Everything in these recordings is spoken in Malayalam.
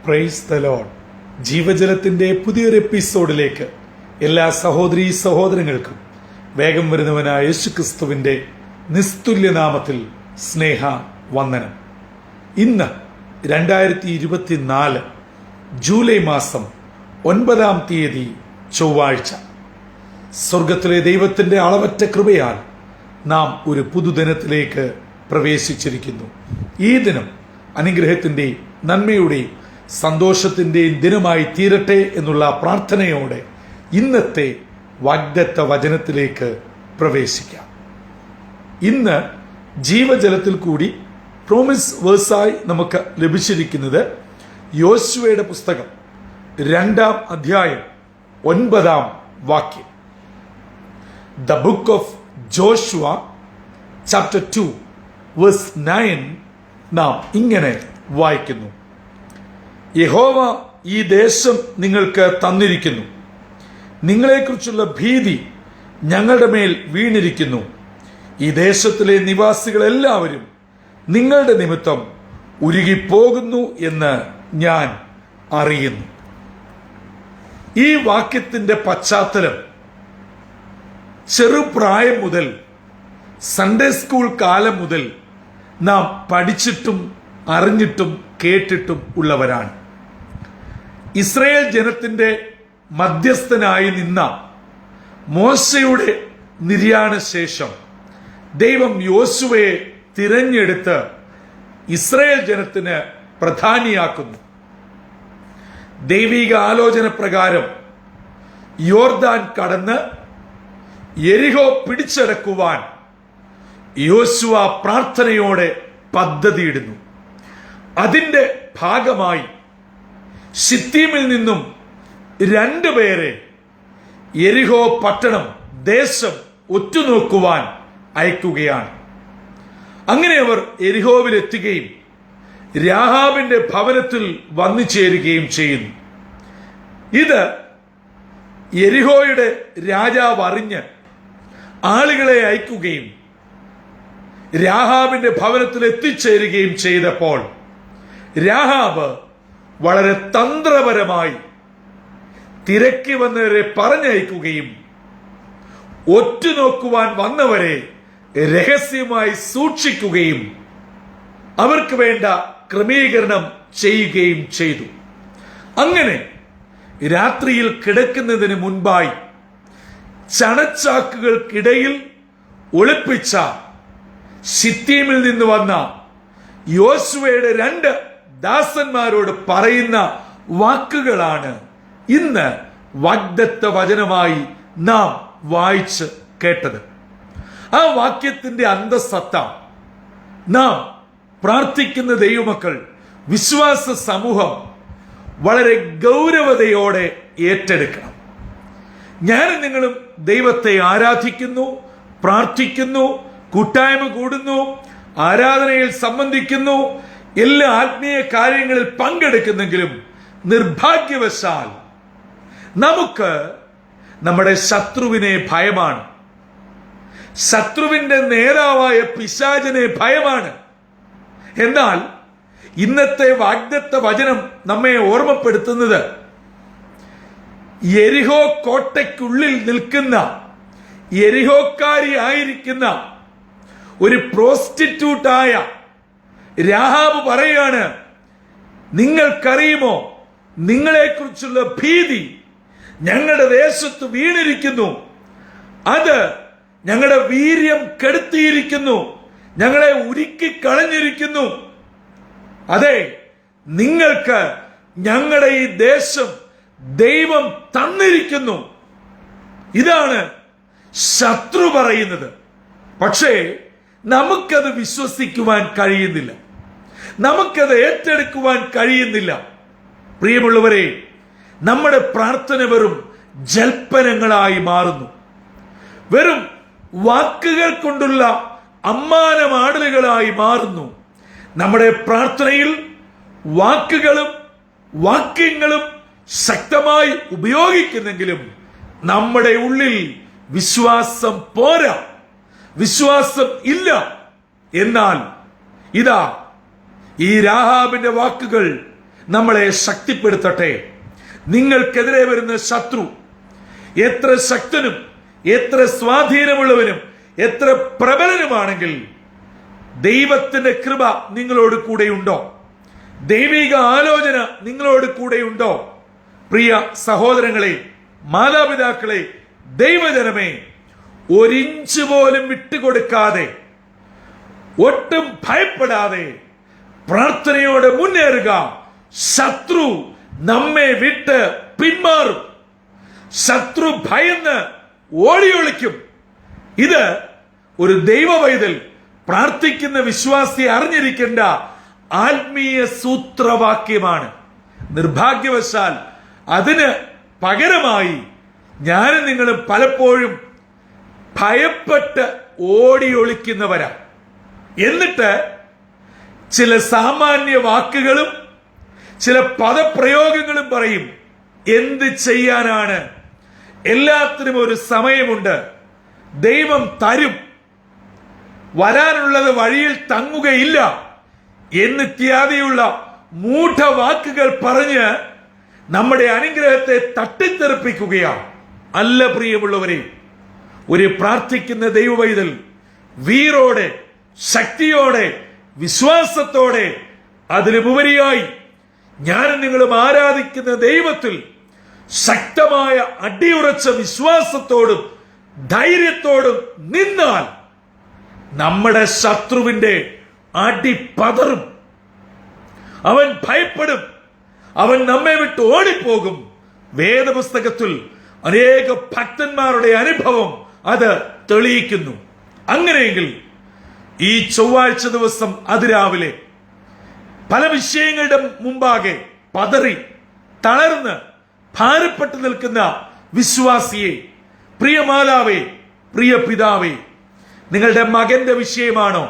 Praise the Lord. ജീവജലത്തിന്റെ പുതിയൊരു എപ്പിസോഡിലേക്ക് എല്ലാ സഹോദരീ സഹോദരങ്ങൾക്കും വേഗം വരുന്നവനായ യേശുക്രിസ്തുവിന്റെ നിസ്തുല്യനാമത്തിൽ സ്നേഹ വന്ദനം. ഇന്ന് 2024 ജൂലൈ മാസം 9-ാം തീയതി ചൊവ്വാഴ്ച. സ്വർഗത്തിലെ ദൈവത്തിന്റെ അളവറ്റ കൃപയാൽ നാം ഒരു പുതുദിനത്തിലേക്ക് പ്രവേശിച്ചിരിക്കുന്നു. ഈ ദിനം അനുഗ്രഹത്തിന്റെയും നന്മയുടെയും സന്തോഷത്തിന്റെയും ദിനമായി തീരട്ടെ എന്നുള്ള പ്രാർത്ഥനയോടെ ഇന്നത്തെ വാഗ്ദത്ത വചനത്തിലേക്ക് പ്രവേശിക്കാം. ഇന്ന് ജീവജലത്തിൽ കൂടി പ്രോമിസ് വേഴ്സായി നമുക്ക് ലഭിച്ചിരിക്കുന്നത് യോശുവയുടെ പുസ്തകം 2-ാം അധ്യായം 9-ാം വാക്യം. The book of Joshua chapter 2 verse 9 നാം ഇങ്ങനെ വായിക്കുന്നു: യഹോവ ഈ ദേശം നിങ്ങൾക്ക് തന്നിരിക്കുന്നു. നിങ്ങളെക്കുറിച്ചുള്ള ഭീതി ഞങ്ങളുടെ മേൽ വീണിരിക്കുന്നു. ഈ ദേശത്തിലെ നിവാസികളെല്ലാവരും നിങ്ങളുടെ നിമിത്തം ഉരുകിപ്പോകുന്നു എന്ന് ഞാൻ അറിയുന്നു. ഈ വാക്യത്തിന്റെ പശ്ചാത്തലം ചെറുപ്രായം മുതൽ, സൺഡേ സ്കൂൾ കാലം മുതൽ നാം പഠിച്ചിട്ടും അറിഞ്ഞിട്ടും കേട്ടിട്ടും ഉള്ളവരാണ്. ഇസ്രായേൽ ജനത്തിന്റെ മധ്യസ്ഥനായി നിന്ന മോശയുടെ നിര്യാണ ശേഷം ദൈവം യോശുവയെ തിരഞ്ഞെടുത്ത് ഇസ്രായേൽ ജനത്തിന് പ്രധാനിയാക്കുന്നു. ദൈവിക ആലോചന പ്രകാരം യോർദാൻ കടന്ന് യെരിഹോ പിടിച്ചടക്കുവാൻ യോശുവ പ്രാർത്ഥനയോടെ പദ്ധതിയിടുന്നു. അതിന്റെ ഭാഗമായി ശിത്തീമിൽ നിന്നും 2 പേരെ യെരിഹോ പട്ടണം, ദേശം ഒറ്റുനോക്കുവാൻ അയക്കുകയാണ്. അങ്ങനെ അവർ യെരിഹോവിൽ എത്തുകയും രാഹാബിന്റെ ഭവനത്തിൽ വന്നു ചേരുകയും ചെയ്യുന്നു. ഇത് യെരിഹോയുടെ രാജാവ് അറിഞ്ഞ് ആളുകളെ അയക്കുകയും രാഹാബിന്റെ ഭവനത്തിൽ എത്തിച്ചേരുകയും ചെയ്തപ്പോൾ രാഹാബ് വളരെ തന്ത്രപരമായി തിരക്കി വന്നവരെ പറഞ്ഞയക്കുകയും ഒറ്റുനോക്കുവാൻ വന്നവരെ രഹസ്യമായി സൂക്ഷിക്കുകയും അവർക്ക് വേണ്ട ക്രമീകരണം ചെയ്യുകയും ചെയ്തു. അങ്ങനെ രാത്രിയിൽ കിടക്കുന്നതിന് മുൻപായി ചണച്ചാക്കുകൾക്കിടയിൽ ഒളിപ്പിച്ച ശിത്തീമിൽ നിന്ന് വന്ന യോശുവയുടെ 2 ദാസന്മാരോട് പറയുന്ന വാക്കുകളാണ് ഇന്ന് വാഗ്ദത്ത വചനമായി നാം വായിച്ച് കേട്ടത്. ആ വാക്യത്തിന്റെ അന്തസത്ത നാം പ്രാർത്ഥിക്കുന്ന ദൈവമക്കൾ, വിശ്വാസ സമൂഹം വളരെ ഗൗരവതയോടെ ഏറ്റെടുക്കണം. ഞാനും നിങ്ങളും ദൈവത്തെ ആരാധിക്കുന്നു, പ്രാർത്ഥിക്കുന്നു, കൂട്ടായ്മ കൂടുന്നു, ആരാധനയിൽ സംബന്ധിക്കുന്നു, എല്ലാ ആത്മീയ കാര്യങ്ങളിൽ പങ്കെടുക്കുന്നെങ്കിലും നിർഭാഗ്യവശാൽ നമുക്ക് നമ്മുടെ ശത്രുവിനെ ഭയമാണ്. ശത്രുവിന്റെ നേതാവായ പിശാചിനെ ഭയമാണ്. എന്നാൽ ഇന്നത്തെ വാഗ്ദത്ത വചനം നമ്മെ ഓർമ്മപ്പെടുത്തുന്നത് യെരിഹോ കോട്ടയ്ക്കുള്ളിൽ നിൽക്കുന്ന, യെരിഹോക്കാരി ആയിരിക്കുന്ന ഒരു പ്രോസ്റ്റിറ്റ്യൂട്ടായ രാഹാബ് പറയാണ്, നിങ്ങൾക്കറിയുമോ, നിങ്ങളെക്കുറിച്ചുള്ള ഭീതി ഞങ്ങളുടെ ദേശത്ത് വീണിരിക്കുന്നു. അത് ഞങ്ങളുടെ വീര്യം കെടുത്തിയിരിക്കുന്നു, ഞങ്ങളെ ഉരുക്കിക്കളഞ്ഞിരിക്കുന്നു. അതെ, നിങ്ങൾക്ക് ഞങ്ങളുടെ ഈ ദേശം ദൈവം തന്നിരിക്കുന്നു. ഇതാണ് ശത്രു പറയുന്നത്. പക്ഷേ നമുക്കത് വിശ്വസിക്കുവാൻ കഴിയുന്നില്ല, നമുക്കത് ഏറ്റെടുക്കുവാൻ കഴിയുന്നില്ല. പ്രിയമുള്ളവരെ, നമ്മുടെ പ്രാർത്ഥന വെറും ജൽപ്പനങ്ങളായി മാറുന്നു. വെറും വാക്കുകൾ കൊണ്ടുള്ള അമ്മാനമാടലുകളായി മാറുന്നു. നമ്മുടെ പ്രാർത്ഥനയിൽ വാക്കുകളും വാക്യങ്ങളും ശക്തമായി ഉപയോഗിക്കുന്നെങ്കിലും നമ്മുടെ ഉള്ളിൽ വിശ്വാസം പോരാ, വിശ്വാസം ഇല്ല. എന്നാൽ ഇതാ ഈ രാഹാബിന്റെ വാക്കുകൾ നമ്മളെ ശക്തിപ്പെടുത്തട്ടെ. നിങ്ങൾക്കെതിരെ വരുന്ന ശത്രു എത്ര ശക്തനും എത്ര സ്വാധീനമുള്ളവനും എത്ര പ്രബലനുമാണെങ്കിൽ ദൈവത്തിന്റെ കൃപ നിങ്ങളോട് കൂടെയുണ്ടോ? ദൈവിക ആലോചന നിങ്ങളോട് കൂടെയുണ്ടോ? പ്രിയ സഹോദരങ്ങളെ, മാതാപിതാക്കളെ, ദൈവജനമേ, ഒരിഞ്ച് പോലും വിട്ടുകൊടുക്കാതെ, ഒട്ടും ഭയപ്പെടാതെ പ്രാർത്ഥനയോടെ മുന്നേറുക. ശത്രു നമ്മെ വിട്ട് പിന്മാറും. ശത്രു ഭയന്ന് ഓടിയൊളിക്കും. ഇത് ഒരു ദൈവ പൈതൽ, പ്രാർത്ഥിക്കുന്ന വിശ്വാസി അറിഞ്ഞിരിക്കേണ്ട ആത്മീയ സൂത്രവാക്യമാണ്. നിർഭാഗ്യവശാൽ അതിന് പകരമായി ഞാനും നിങ്ങളും പലപ്പോഴും ഭയപ്പെട്ട് ഓടിയൊളിക്കുന്നവരാ. എന്നിട്ട് ചില സാമാന്യ വാക്കുകളും ചില പദപ്രയോഗങ്ങളും പറയും. എന്ത് ചെയ്യാനാണ്? എല്ലാത്തിനും ഒരു സമയമുണ്ട്, ദൈവം തരും, വരാനുള്ളത് വഴിയിൽ തങ്ങുകയില്ല എന്നിത്യാദിയുള്ള മൂഢവാക്കുകൾ പറഞ്ഞ് നമ്മുടെ അനുഗ്രഹത്തെ തട്ടിത്തെറിപ്പിക്കുകയാണ്. അല്ല പ്രിയമുള്ളവരെ, ഒരു പ്രാർത്ഥിക്കുന്ന ദൈവവൈതൽ വീറോടെ, ശക്തിയോടെ, വിശ്വാസത്തോടെ, അതിലുപരിയായി ഞാനും നിങ്ങളും ആരാധിക്കുന്ന ദൈവത്തിൽ ശക്തമായ അടിയുറച്ച വിശ്വാസത്തോടും ധൈര്യത്തോടും നിന്നാൽ നമ്മുടെ ശത്രുവിന്റെ അടി പതറും. അവൻ ഭയപ്പെടും, അവൻ നമ്മെ വിട്ട് ഓടിപ്പോകും. വേദപുസ്തകത്തിൽ അനേക ഭക്തന്മാരുടെ അനുഭവം അത് തെളിയിക്കുന്നു. അങ്ങനെയെങ്കിൽ ഈ ചൊവ്വാഴ്ച ദിവസം അതിരാവിലെ പല വിഷയങ്ങളുടെ മുമ്പാകെ പതറി തളർന്ന് ഭാരപ്പെട്ടു നിൽക്കുന്ന വിശ്വാസിയെ, പ്രിയ മാതാവേ, പ്രിയ പിതാവേ, നിങ്ങളുടെ മകന്റെ വിഷയമാണോ?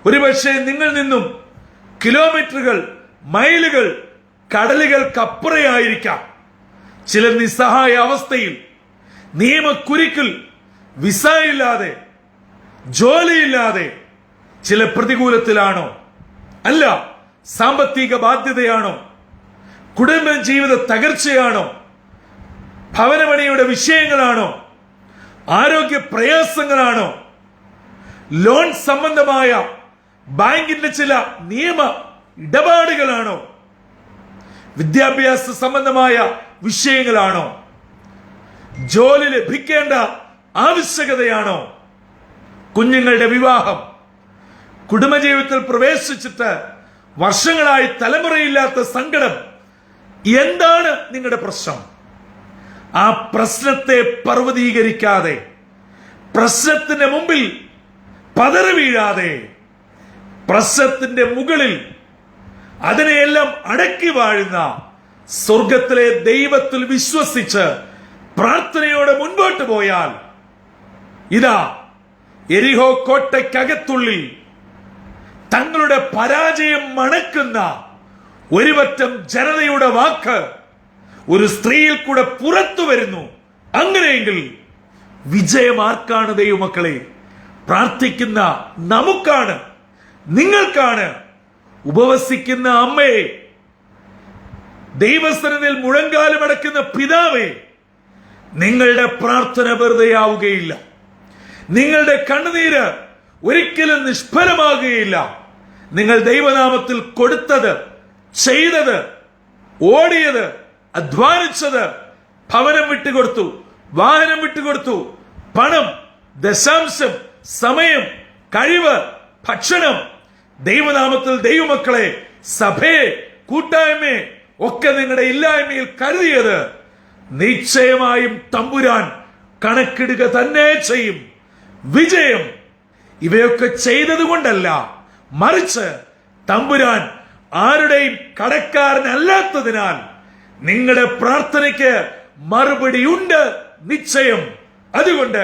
ഒരുപക്ഷെ നിങ്ങൾ നിന്നും കിലോമീറ്ററുകൾ, മൈലുകൾ, കടലുകൾക്കപ്പുറയായിരിക്കാം. ചില നിസ്സഹായ അവസ്ഥയിൽ, നിയമക്കുരുക്കിൽ, വിസ ഇല്ലാതെ, ജോലിയില്ലാതെ, ചില പ്രതികൂലത്തിലാണോ? അല്ല, സാമ്പത്തിക ബാധ്യതയാണോ? കുടുംബ ജീവിത തകർച്ചയാണോ? ഭവനമണിയുടെ വിഷയങ്ങളാണോ? ആരോഗ്യ പ്രയാസങ്ങളാണോ? ലോൺ സംബന്ധമായ ബാങ്കിന്റെ ചില നിയമ ഇടപാടുകളാണോ? വിദ്യാഭ്യാസ സംബന്ധമായ വിഷയങ്ങളാണോ? ജോലി ലഭിക്കേണ്ട ആവശ്യകതയാണോ? കുഞ്ഞുങ്ങളുടെ വിവാഹം, കുടുംബജീവിതത്തിൽ പ്രവേശിച്ചിട്ട് വർഷങ്ങളായി തലമുറയില്ലാത്ത സങ്കടം, എന്താണ് നിങ്ങളുടെ പ്രശ്നം? ആ പ്രശ്നത്തെ പർവ്വതീകരിക്കാതെ, പ്രശ്നത്തിന്റെ മുമ്പിൽ പതറി വീഴാതെ, പ്രശ്നത്തിന്റെ മുകളിൽ അതിനെയെല്ലാം അടക്കി വാഴുന്ന സ്വർഗത്തിലെ ദൈവത്തിൽ വിശ്വസിച്ച് പ്രാർത്ഥനയോടെ മുൻപോട്ട് പോയാൽ, ഇതാ എരിഹോ കോട്ടയ്ക്കകത്തുള്ളിൽ തങ്ങളുടെ പരാജയം മണക്കുന്ന ഒരുപറ്റം ജനതയുടെ വാക്ക് ഒരു സ്ത്രീയിൽ കൂടെ പുറത്തു വരുന്നു. അങ്ങനെയെങ്കിൽ വിജയം ആർക്കാണ്? ദൈവമക്കളെ, പ്രാർത്ഥിക്കുന്ന നമുക്കാണ്, നിങ്ങൾക്കാണ്. ഉപവസിക്കുന്ന അമ്മയെ, ദൈവസന്നിധിയിൽ മുഴങ്കാലമടക്കുന്ന പിതാവേ, നിങ്ങളുടെ പ്രാർത്ഥന വെറുതെയാവുകയില്ല. നിങ്ങളുടെ കണ്ണുനീര് ഒരിക്കലും നിഷ്ഫലമാകുകയില്ല. നിങ്ങൾ ദൈവനാമത്തിൽ കൊടുത്തത്, ചെയ്തത്, ഓടിയത്, അധ്വാനിച്ചത്, ഭവനം വിട്ടുകൊടുത്തു, വാഹനം വിട്ടുകൊടുത്തു, പണം, ദശാംശം, സമയം, കഴിവ്, ഭക്ഷണം, ദൈവനാമത്തിൽ ദൈവമക്കളെ, സഭയെ, കൂട്ടായ്മയെ ഒക്കെ നിങ്ങളുടെ ഇല്ലായ്മയിൽ കരുതിയത് നിശ്ചയമായും തമ്പുരാൻ കണക്കിടുക തന്നെ ചെയ്യും. വിജയം ഇവയൊക്കെ ചെയ്തത് കൊണ്ടല്ല, മറിച്ച് തമ്പുരാൻ ആരുടെയും കടക്കാരനല്ലാത്തതിനാൽ നിങ്ങളുടെ പ്രാർത്ഥനയ്ക്ക് മറുപടിയുണ്ട് നിശ്ചയം. അതുകൊണ്ട്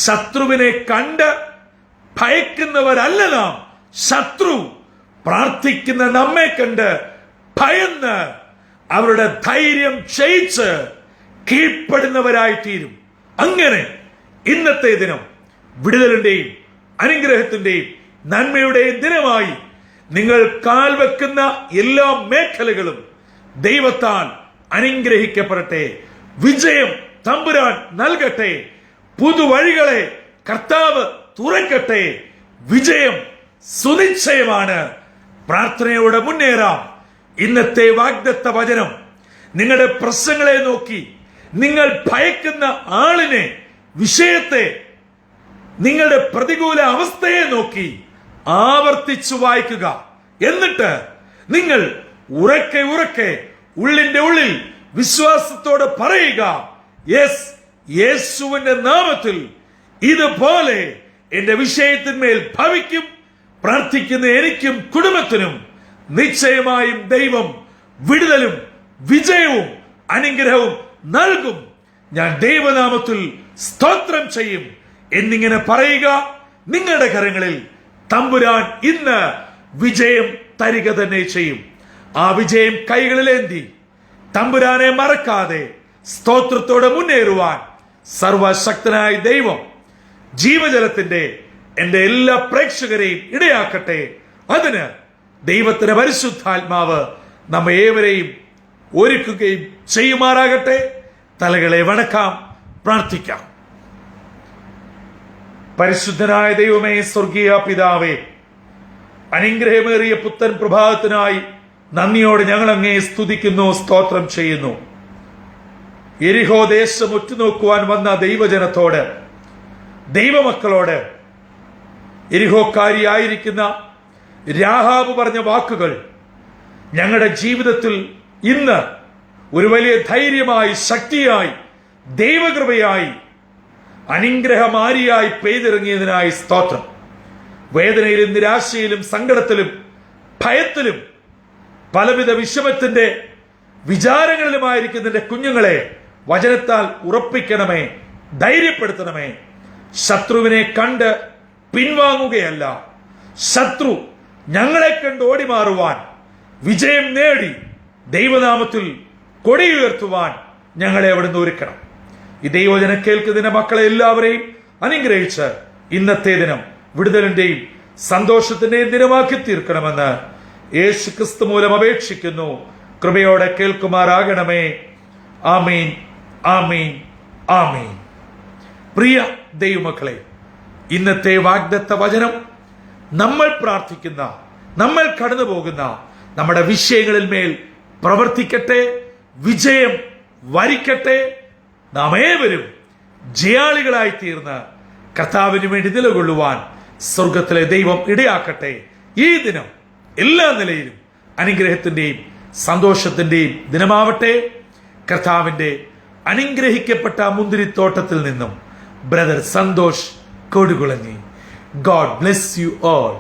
ശത്രുവിനെ കണ്ട് ഭയക്കുന്നവരല്ല നാം. ശത്രു പ്രാർത്ഥിക്കുന്ന നമ്മെ കണ്ട് ഭയന്ന് അവരുടെ ധൈര്യം ക്ഷയിച്ച് കീഴ്പ്പെടുന്നവരായി തീരും. അങ്ങനെ ഇന്നത്തെ ദിനം വിടുതലിന്റെയും അനുഗ്രഹത്തിന്റെയും നന്മയുടെയും ദിനമായി നിങ്ങൾ കാൽ വെക്കുന്ന എല്ലാ മേഖലകളും ദൈവത്താൽ അനുഗ്രഹിക്കപ്പെടട്ടെ. വിജയം തമ്പുരാൻ നൽകട്ടെ. പുതുവഴികളെ കർത്താവ് തുറക്കട്ടെ. വിജയം സുനിശ്ചയമാണ്. പ്രാർത്ഥനയോടെ മുന്നേറാം. ഇന്നത്തെ വാഗ്ദത്ത വചനം നിങ്ങളുടെ പ്രശ്നങ്ങളെ നോക്കി, നിങ്ങൾ ഭയക്കുന്ന ആളിനെ, വിഷയത്തെ, നിങ്ങളുടെ പ്രതികൂല അവസ്ഥയെ നോക്കി ആവർത്തിച്ചു വായിക്കുക. എന്നിട്ട് നിങ്ങൾ ഉറക്കെ ഉറക്കെ ഉള്ളിന്റെ ഉള്ളിൽ വിശ്വാസത്തോടെ പറയുക, യെസ്, യേശുവിന്റെ നാമത്തിൽ ഇതുപോലെ എന്റെ വിഷയത്തിന്മേൽ ഭവിക്കും. പ്രാർത്ഥിക്കുന്ന എനിക്കും കുടുംബത്തിനും നിശ്ചയമായും ദൈവം വിടുതലും വിജയവും അനുഗ്രഹവും നൽകും. ഞാൻ ദൈവനാമത്തിൽ സ്തോത്രം ചെയ്യും എന്നിങ്ങനെ പറയുക. നിങ്ങളുടെ കരങ്ങളിൽ തമ്പുരാൻ ഇന്ന് വിജയം തരിക തന്നെ ചെയ്യും. ആ വിജയം കൈകളിലേന്തി തമ്പുരാനെ മറക്കാതെ സ്തോത്രത്തോടെ മുന്നേറുവാൻ സർവശക്തനായ ദൈവം ജീവജലത്തിന്റെ എന്റെ എല്ലാ പ്രേക്ഷകരെയും ഇടയാക്കട്ടെ. അതിന് ദൈവത്തിന്റെ പരിശുദ്ധാത്മാവ് നമ്മെ ഏവരെയും ഒരുക്കുകയും ചെയ്യുമാറാകട്ടെ. തലകളെ വണക്കാം, പ്രാർത്ഥിക്കാം. പരിശുദ്ധനായ ദൈവമേ, സ്വർഗീയ പിതാവേ, അനുഗ്രഹമേറിയ പുത്തൻ പ്രഭാതത്തിനായി നന്ദിയോടെ ഞങ്ങൾ അങ്ങയെ സ്തുതിക്കുന്നു, സ്തോത്രം ചെയ്യുന്നു. യെരിഹോ ദേശം ഉറ്റുനോക്കുവാൻ വന്ന ദൈവജനത്തോട്, ദൈവമക്കളോട്, യെരിഹോക്കാരിയായിരിക്കുന്ന രാഹാബ് പറഞ്ഞ വാക്കുകൾ ഞങ്ങളുടെ ജീവിതത്തിൽ ഇന്ന് ഒരു വലിയ ധൈര്യമായി, ശക്തിയായി, ദൈവകൃപയായി, അനുഗ്രഹമാരിയായി പെയ്തിറങ്ങിയതിനായി സ്തോത്രം. വേദനയിലും നിരാശയിലും സങ്കടത്തിലും ഭയത്തിലും പലവിധ വിഷമത്തിന്റെ വിചാരങ്ങളിലുമായിരിക്കുന്നതിന്റെ കുഞ്ഞുങ്ങളെ വചനത്താൽ ഉറപ്പിക്കണമേ, ധൈര്യപ്പെടുത്തണമേ. ശത്രുവിനെ കണ്ട് പിൻവാങ്ങുകയല്ല, ശത്രു ഞങ്ങളെ കണ്ട് ഓടി മാറുവാൻ, വിജയം നേടി ദൈവനാമത്തിൽ കൊടിയുയർത്തുവാൻ ഞങ്ങളെ അവിടുന്ന് ഒരുക്കണം. ഈ ദൈവവചനം കേൾക്കുന്നതിന്റെ മക്കളെ എല്ലാവരെയും അനുഗ്രഹിച്ച് ഇന്നത്തെ ദിനം വിടുതലിന്റെയും സന്തോഷത്തിന്റെയും ദിനമാക്കി തീർക്കണമെന്ന് യേശു ക്രിസ്തു മൂലം അപേക്ഷിക്കുന്നു. കൃപയോടെ കേൾക്കുമാറാകണമേ. ആമീൻ, ആമീൻ, ആമീൻ. പ്രിയ ദൈവമക്കളെ, ഇന്നത്തെ വാഗ്ദത്ത വചനം നമ്മൾ പ്രാർത്ഥിക്കുന്ന, നമ്മൾ കടന്നു പോകുന്ന നമ്മുടെ വിഷയങ്ങളിൽ മേൽ പ്രവർത്തിക്കട്ടെ, വിജയം വരിക്കട്ടെ. നാം ഏവരും ജയാളികളായി തീർന്ന് കർത്താവിന് വേണ്ടി നിലകൊള്ളുവാൻ സ്വർഗത്തിലെ ദൈവം ഇടയാക്കട്ടെ. ഈ ദിനം എല്ലാ നിലയിലും അനുഗ്രഹത്തിന്റെയും സന്തോഷത്തിന്റെയും ദിനമാവട്ടെ. കർത്താവിന്റെ അനുഗ്രഹിക്കപ്പെട്ട മുന്തിരിത്തോട്ടത്തിൽ നിന്നും brother Santhosh Kodukulanji. God bless you all.